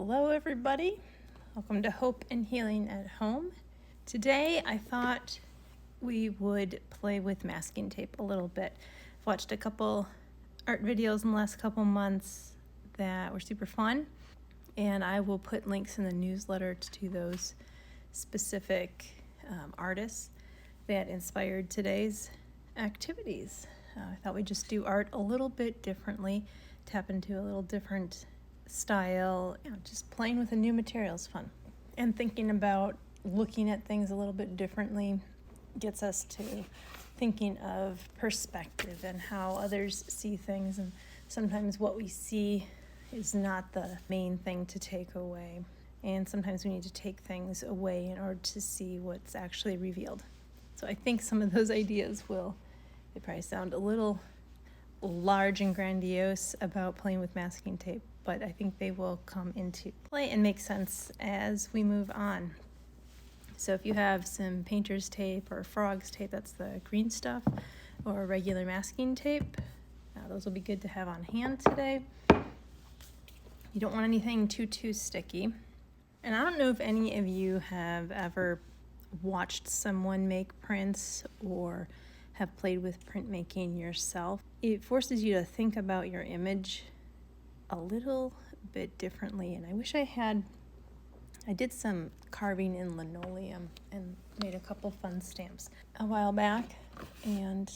Hello everybody, welcome to Hope and Healing at Home. Today I thought we would play with masking tape a little bit. I've watched a couple art videos in the last couple months that were super fun, and I will put links in the newsletter to those specific artists that inspired today's activities. I thought we'd just do art a little bit differently, tap into a little different style, just playing with a new material is fun. And thinking about looking at things a little bit differently gets us to thinking of perspective and how others see things, and sometimes what we see is not the main thing to take away, and sometimes we need to take things away in order to see what's actually revealed. So I think some of those ideas they probably sound a little large and grandiose about playing with masking tape, but I think they will come into play and make sense as we move on. So if you have some painter's tape or frog's tape, that's the green stuff, or regular masking tape, those will be good to have on hand today. You don't want anything too sticky. And I don't know if any of you have ever watched someone make prints or have played with printmaking yourself. It forces you to think about your image a little bit differently, and I wish I did some carving in linoleum and made a couple fun stamps a while back, and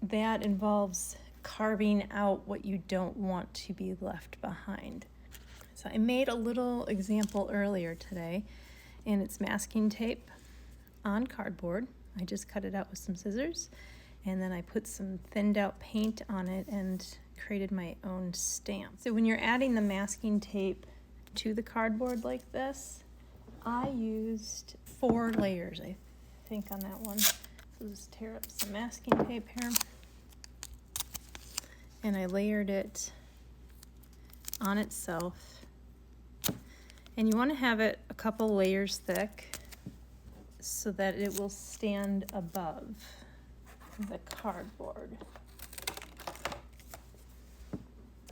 that involves carving out what you don't want to be left behind. So I made a little example earlier today, and it's masking tape on cardboard. I just cut it out with some scissors, and then I put some thinned out paint on it and created my own stamp. So when you're adding the masking tape to the cardboard like this, I used 4 layers, I think, on that one. So just tear up some masking tape here, and I layered it on itself. And you want to have it a couple layers thick so that it will stand above the cardboard.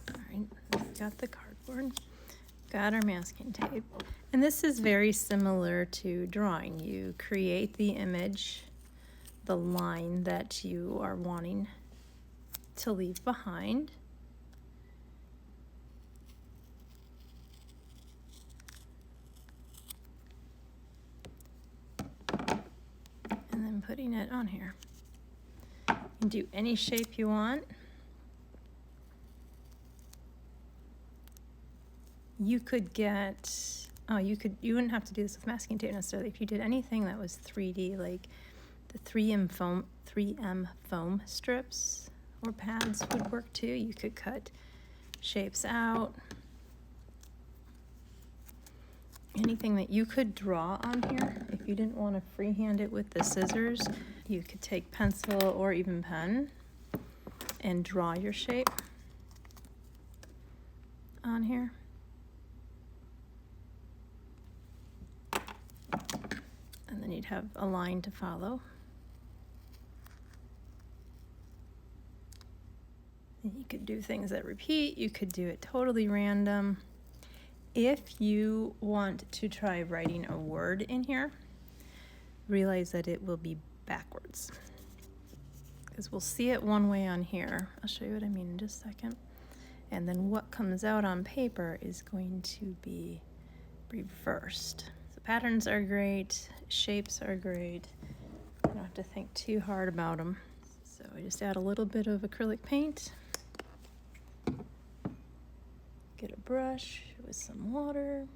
All right, we've got the cardboard, got our masking tape. And this is very similar to drawing. You create the image, the line that you are wanting to leave behind. And then putting it on here. You can do any shape you want. You could get, you wouldn't have to do this with masking tape necessarily. If you did anything that was 3D, like the 3M foam strips or pads would work too. You could cut shapes out. Anything that you could draw on here. If you didn't want to freehand it with the scissors, you could take pencil or even pen and draw your shape on here. And then you'd have a line to follow. And you could do things that repeat. You could do it totally random. If you want to try writing a word in here, realize that it will be backwards, because we'll see it one way on here. I'll show you what I mean in just a second. And then what comes out on paper is going to be reversed. So patterns are great, shapes are great. You don't have to think too hard about them. So I just add a little bit of acrylic paint. Get a brush with some water,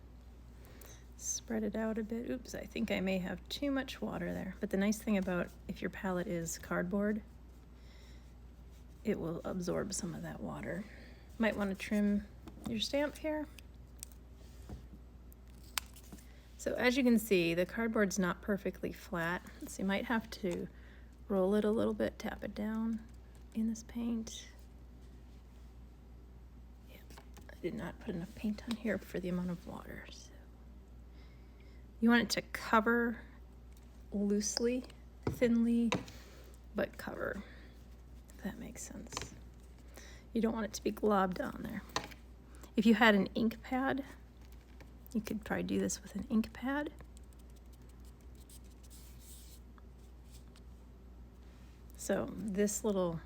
spread it out a bit. Oops, I think I may have too much water there. But the nice thing about if your palette is cardboard, it will absorb some of that water. Might want to trim your stamp here. So as you can see, the cardboard's not perfectly flat, so you might have to roll it a little bit, tap it down in this paint. Did not put enough paint on here for the amount of water. So you want it to cover loosely, thinly, but cover, if that makes sense. You don't want it to be globbed on there. If you had an ink pad, You could probably do this with an ink pad. So this little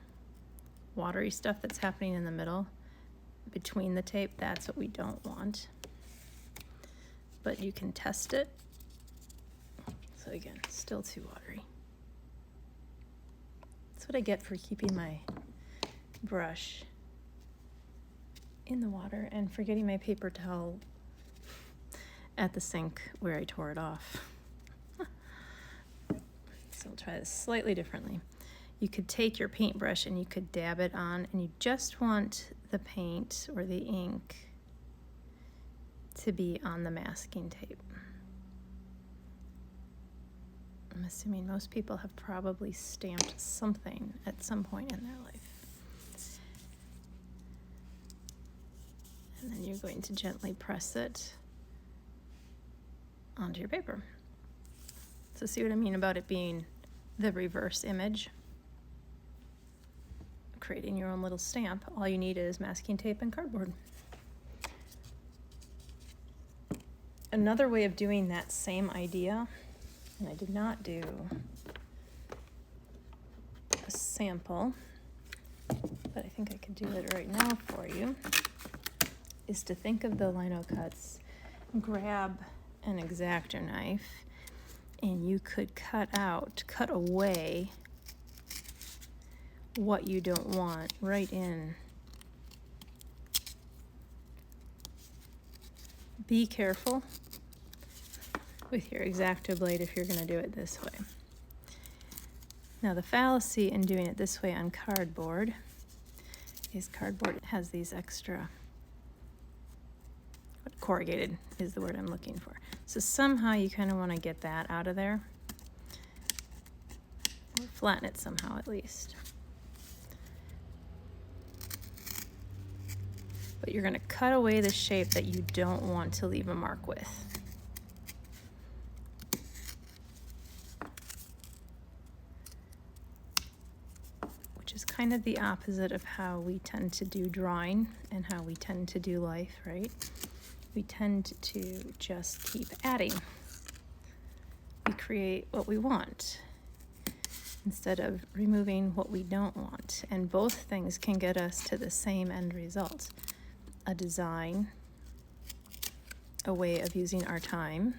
watery stuff that's happening in the middle between the tape, that's what we don't want. But you can test it. So again, still too watery. That's what I get for keeping my brush in the water and forgetting my paper towel at the sink where I tore it off. So we'll try this slightly differently. You could take your paintbrush and you could dab it on, and you just want the paint or the ink to be on the masking tape. I'm assuming most people have probably stamped something at some point in their life. And then you're going to gently press it onto your paper. So see what I mean about it being the reverse image? Creating your own little stamp. All you need is masking tape and cardboard. Another way of doing that same idea, and I did not do a sample, but I think I could do it right now for you, is to think of the lino cuts, grab an X-acto knife, and you could cut away what you don't want right in. Be careful with your X-acto blade if you're going to do it this way. Now the fallacy in doing it this way on cardboard is cardboard has these extra, corrugated is the word I'm looking for. So somehow you kind of want to get that out of there, or flatten it somehow at least. But you're going to cut away the shape that you don't want to leave a mark with. Which is kind of the opposite of how we tend to do drawing and how we tend to do life, right? We tend to just keep adding. We create what we want instead of removing what we don't want. And both things can get us to the same end result. A design, a way of using our time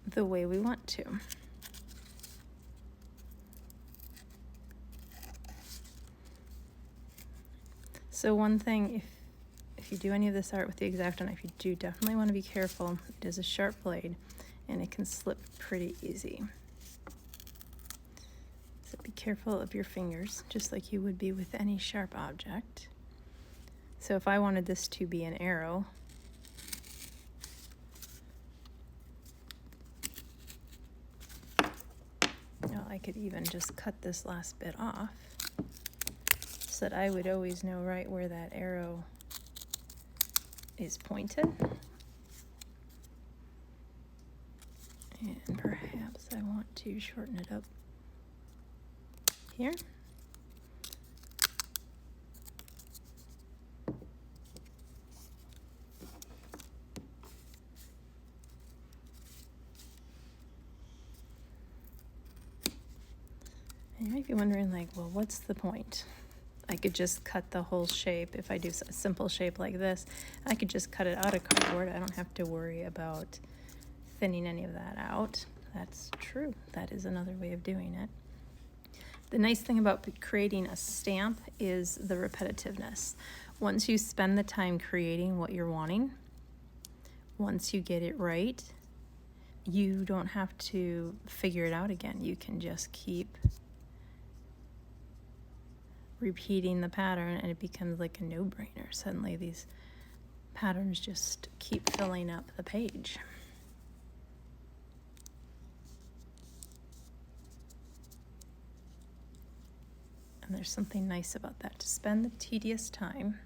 the way we want to. So one thing, if you do any of this art with the X-acto knife, you do definitely want to be careful. It is a sharp blade and it can slip pretty easy. So be careful of your fingers, just like you would be with any sharp object. So if I wanted this to be an arrow, I could even just cut this last bit off so that I would always know right where that arrow is pointed. And perhaps I want to shorten it up here. And you might be wondering, like, well, what's the point? I could just cut the whole shape. If I do a simple shape like this, I could just cut it out of cardboard. I don't have to worry about thinning any of that out. That's true. That is another way of doing it. The nice thing about creating a stamp is the repetitiveness. Once you spend the time creating what you're wanting, once you get it right, you don't have to figure it out again. You can just keep repeating the pattern and it becomes like a no-brainer. Suddenly these patterns just keep filling up the page. And there's something nice about that, to spend the tedious time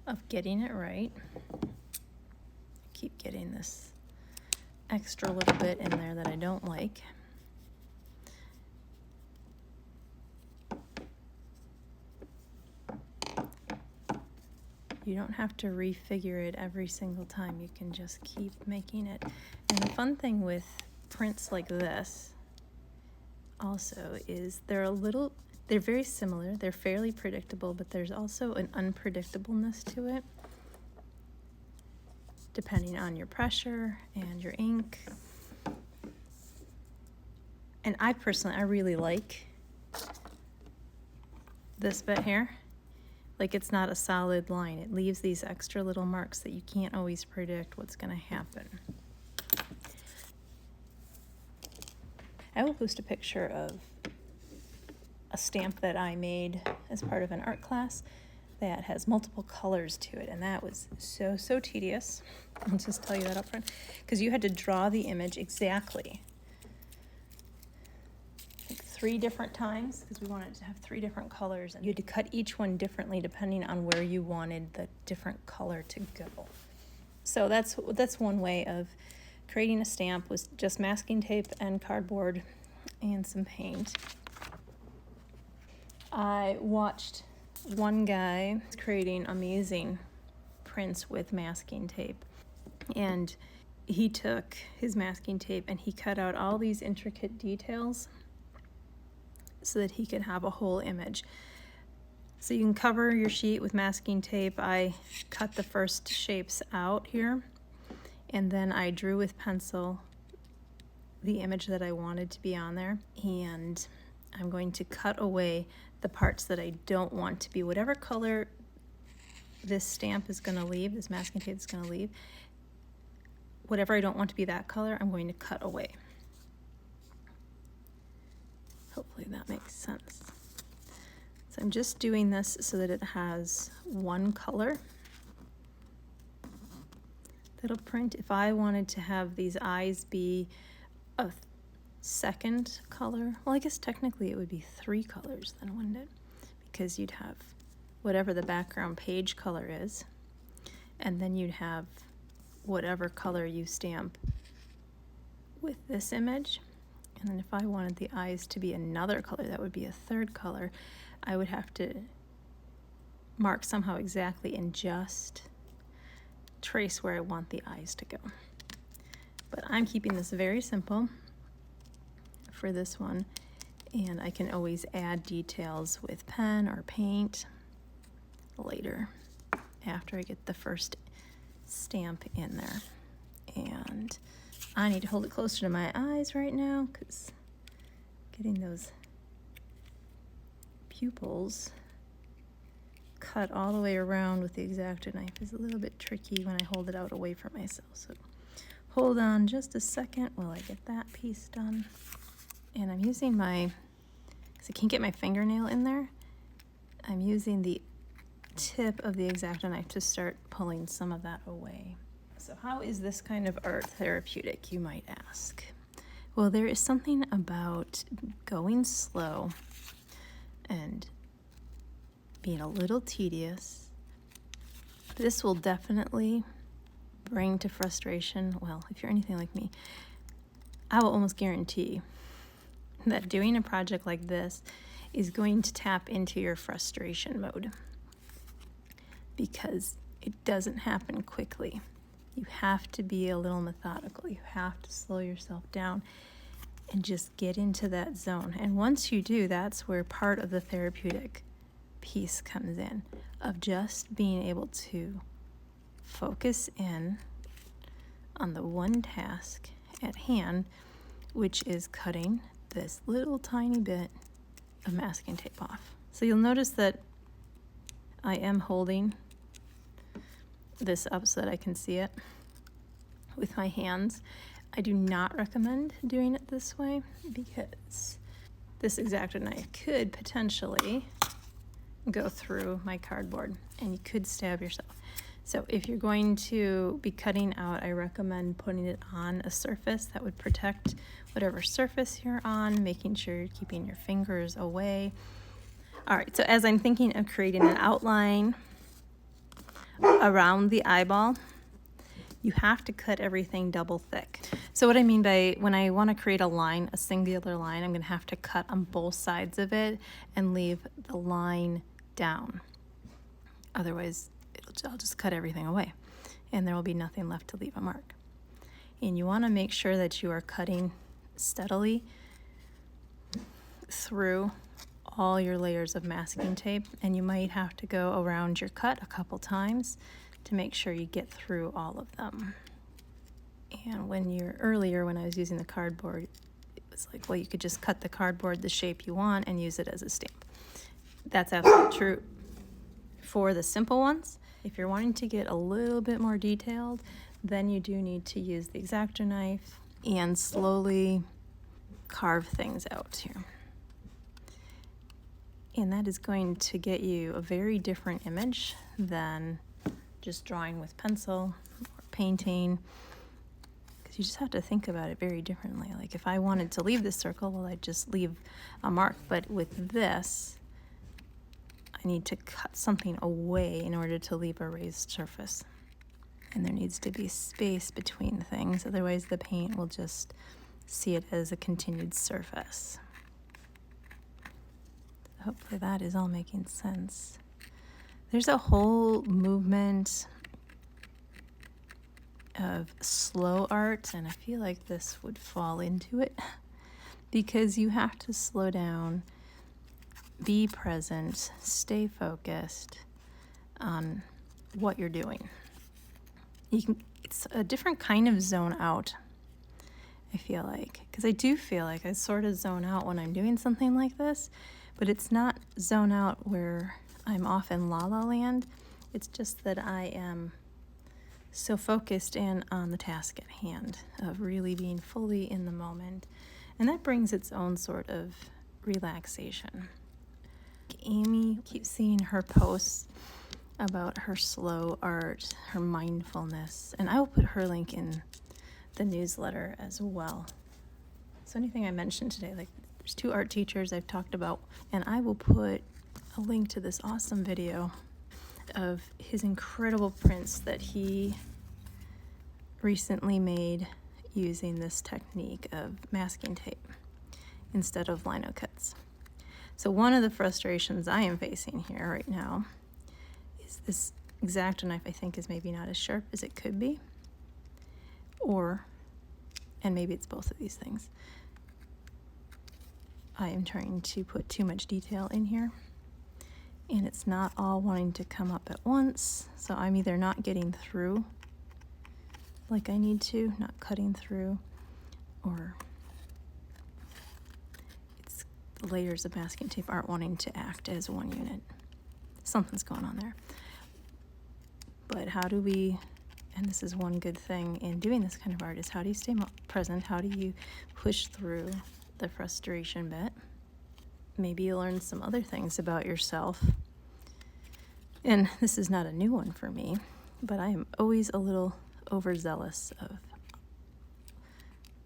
of getting it right. Keep getting this extra little bit in there that I don't like. You don't have to refigure it every single time. You can just keep making it. And the fun thing with prints like this also is they're very similar. They're fairly predictable, but there's also an unpredictableness to it, depending on your pressure and your ink. And I really like this bit here. Like, it's not a solid line. It leaves these extra little marks that you can't always predict what's going to happen. I will post a picture of a stamp that I made as part of an art class that has multiple colors to it, and that was so tedious. I'll just tell you that up front, because you had to draw the image exactly like 3 different times, because we wanted to have 3 different colors, and you had to cut each one differently depending on where you wanted the different color to go. So that's one way of creating a stamp, was just masking tape and cardboard and some paint. I watched one guy creating amazing prints with masking tape, and he took his masking tape and he cut out all these intricate details so that he could have a whole image. So you can cover your sheet with masking tape. I cut the first shapes out here, and then I drew with pencil the image that I wanted to be on there, and I'm going to cut away the parts that I don't want to be. Whatever color this stamp is going to leave, this masking tape is going to leave, whatever I don't want to be that color, I'm going to cut away. Hopefully that makes sense. So I'm just doing this so that it has one color that'll print. If I wanted to have these eyes be a second color, well, I guess technically it would be 3 colors then, wouldn't it? Because you'd have whatever the background page color is, and then you'd have whatever color you stamp with this image. And then if I wanted the eyes to be another color, that would be a 3rd color. I would have to mark somehow exactly and just trace where I want the eyes to go. But I'm keeping this very simple for this one, and I can always add details with pen or paint later after I get the first stamp in there. And I need to hold it closer to my eyes right now, because getting those pupils cut all the way around with the X-acto knife is a little bit tricky when I hold it out away from myself. So hold on just a second while I get that piece done. And I'm using because I can't get my fingernail in there, I'm using the tip of the X-acto knife to start pulling some of that away. So how is this kind of art therapeutic, you might ask? Well, there is something about going slow and being a little tedious. This will definitely bring to frustration. Well, if you're anything like me, I will almost guarantee that doing a project like this is going to tap into your frustration mode, because it doesn't happen quickly. You have to be a little methodical. You have to slow yourself down and just get into that zone. And once you do, that's where part of the therapeutic piece comes in, of just being able to focus in on the one task at hand, which is cutting this little tiny bit of masking tape off. So you'll notice that I am holding this up so that I can see it with my hands. I do not recommend doing it this way, because this X-acto knife could potentially go through my cardboard and you could stab yourself. So if you're going to be cutting out, I recommend putting it on a surface that would protect whatever surface you're on, making sure you're keeping your fingers away. All right, so as I'm thinking of creating an outline around the eyeball, you have to cut everything double thick. So what I mean by when I want to create a line, a singular line, I'm going to have to cut on both sides of it and leave the line down. Otherwise, it'll I'll just cut everything away and there will be nothing left to leave a mark. And you want to make sure that you are cutting steadily through all your layers of masking tape, and you might have to go around your cut a couple times to make sure you get through all of them. And earlier when I was using the cardboard, it was like, well, you could just cut the cardboard the shape you want and use it as a stamp. That's absolutely true for the simple ones. If you're wanting to get a little bit more detailed, then you do need to use the X-acto knife and slowly carve things out here. And that is going to get you a very different image than just drawing with pencil or painting, because you just have to think about it very differently. Like if I wanted to leave this circle, well, I'd just leave a mark. But with this, I need to cut something away in order to leave a raised surface. And there needs to be space between things, otherwise the paint will just see it as a continued surface. Hopefully that is all making sense. There's a whole movement of slow art, and I feel like this would fall into it because you have to slow down, be present, stay focused on what you're doing. It's a different kind of zone out, I feel like, because I do feel like I sort of zone out when I'm doing something like this, but it's not zone out where I'm off in la la land. It's just that I am so focused in on the task at hand of really being fully in the moment, and that brings its own sort of relaxation. Amy keeps seeing her posts about her slow art, her mindfulness, and I will put her link in the newsletter as well. So anything I mentioned today, like there's 2 art teachers I've talked about, and I will put a link to this awesome video of his incredible prints that he recently made using this technique of masking tape instead of lino cuts. So one of the frustrations I am facing here right now is this X-acto knife I think is maybe not as sharp as it could be, and maybe it's both of these things. I am trying to put too much detail in here, and it's not all wanting to come up at once, so I'm either not getting through like I need to, not cutting through, or it's the layers of masking tape aren't wanting to act as one unit. Something's going on there. But how do we, and this is one good thing in doing this kind of art, is how do you stay present? How do you push through the frustration bit? Maybe you learn some other things about yourself. And this is not a new one for me, but I am always a little overzealous of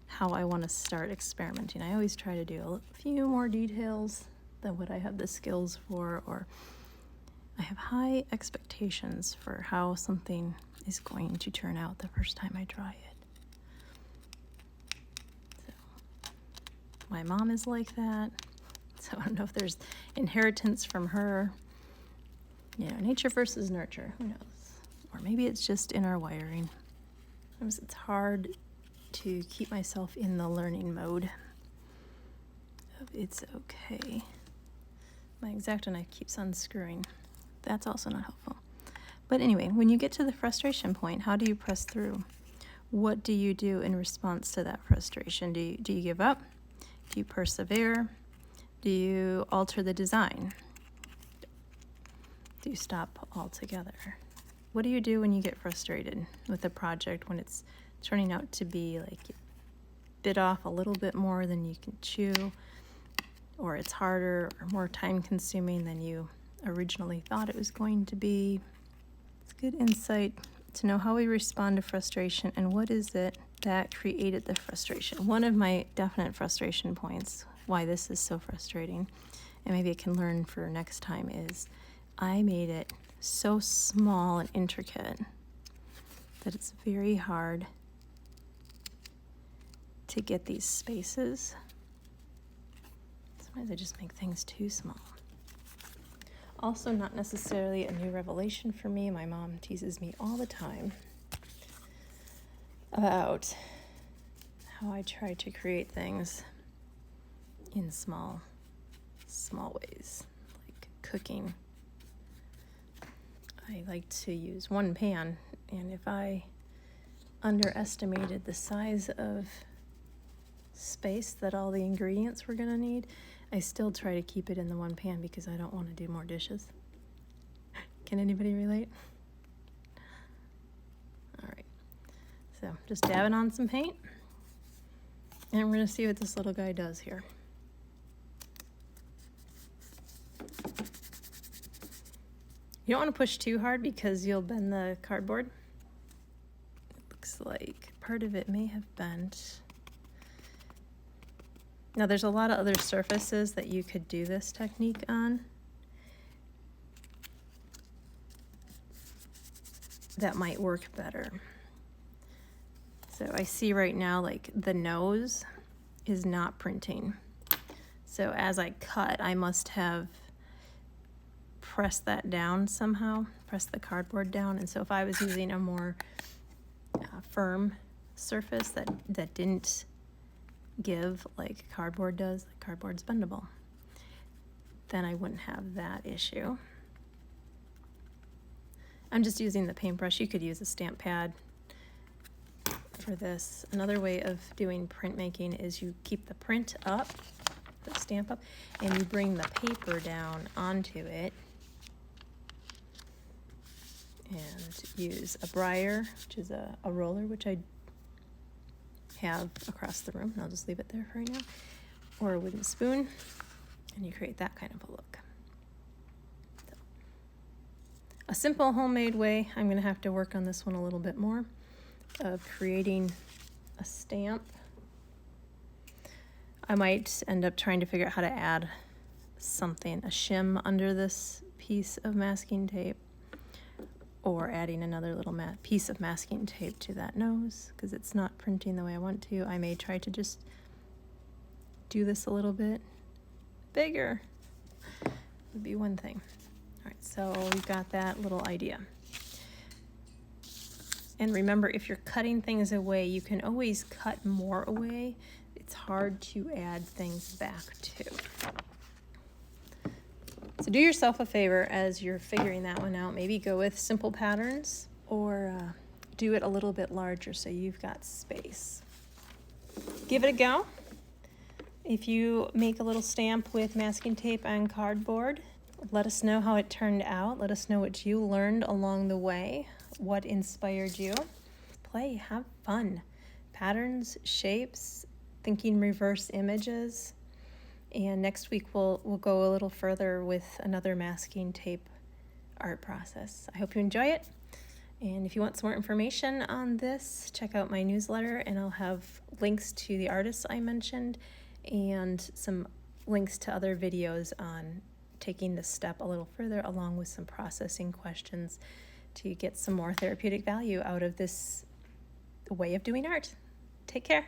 how I want to start experimenting. I always try to do a few more details than what I have the skills for, or I have high expectations for how something is going to turn out the first time I try it. So, my mom is like that, so I don't know if there's inheritance from her. You know, nature versus nurture, who knows? Or maybe it's just in our wiring. Sometimes it's hard to keep myself in the learning mode of it's okay. My X-acto knife keeps unscrewing. That's also not helpful. But anyway, when you get to the frustration point, how do you press through? What do you do in response to that frustration? Do you give up? Do you persevere? Do you alter the design? Do you stop altogether? What do you do when you get frustrated with a project, when it's turning out to be like you bit off a little bit more than you can chew, or it's harder or more time consuming than you originally thought it was going to be? It's good insight to know how we respond to frustration and what is it that created the frustration. One of my definite frustration points, why this is so frustrating, and maybe I can learn for next time, is I made it so small and intricate that it's very hard to get these spaces. Sometimes I just make things too small. Also not necessarily a new revelation for me. My mom teases me all the time about how I try to create things in small ways, like cooking. I like to use one pan, and if I underestimated the size of space that all the ingredients were gonna need, I still try to keep it in the one pan because I don't want to do more dishes. Can anybody relate? All right, so just dabbing on some paint, and we're gonna see what this little guy does here. You don't want to push too hard because you'll bend the cardboard. It looks like part of it may have bent. Now there's a lot of other surfaces that you could do this technique on that might work better. So I see right now like the nose is not printing. So as I cut, I must have pressed that down somehow, press the cardboard down. And so if I was using a more firm surface that didn't give like cardboard does, like cardboard's bendable, then I wouldn't have that issue. I'm just using the paintbrush. You could use a stamp pad for this. Another way of doing printmaking is you keep the print up, the stamp up, and you bring the paper down onto it and use a briar, which is a roller, which I have across the room, and I'll just leave it there for right now, or a wooden spoon, and you create that kind of a look. So, a simple homemade way, I'm going to have to work on this one a little bit more, of creating a stamp. I might end up trying to figure out how to add something, a shim under this piece of masking tape, or adding another little piece of masking tape to that nose because it's not printing the way I want to. I may try to just do this a little bit bigger. Would be one thing. All right, so we've got that little idea. And remember, if you're cutting things away, you can always cut more away. It's hard to add things back to. So do yourself a favor as you're figuring that one out. Maybe go with simple patterns or do it a little bit larger so you've got space. Give it a go. If you make a little stamp with masking tape and cardboard, let us know how it turned out. Let us know what you learned along the way, what inspired you. Play, have fun. Patterns, shapes, thinking reverse images. And next week we'll go a little further with another masking tape art process. I hope you enjoy it. And if you want some more information on this, check out my newsletter, and I'll have links to the artists I mentioned and some links to other videos on taking this step a little further, along with some processing questions to get some more therapeutic value out of this way of doing art. Take care.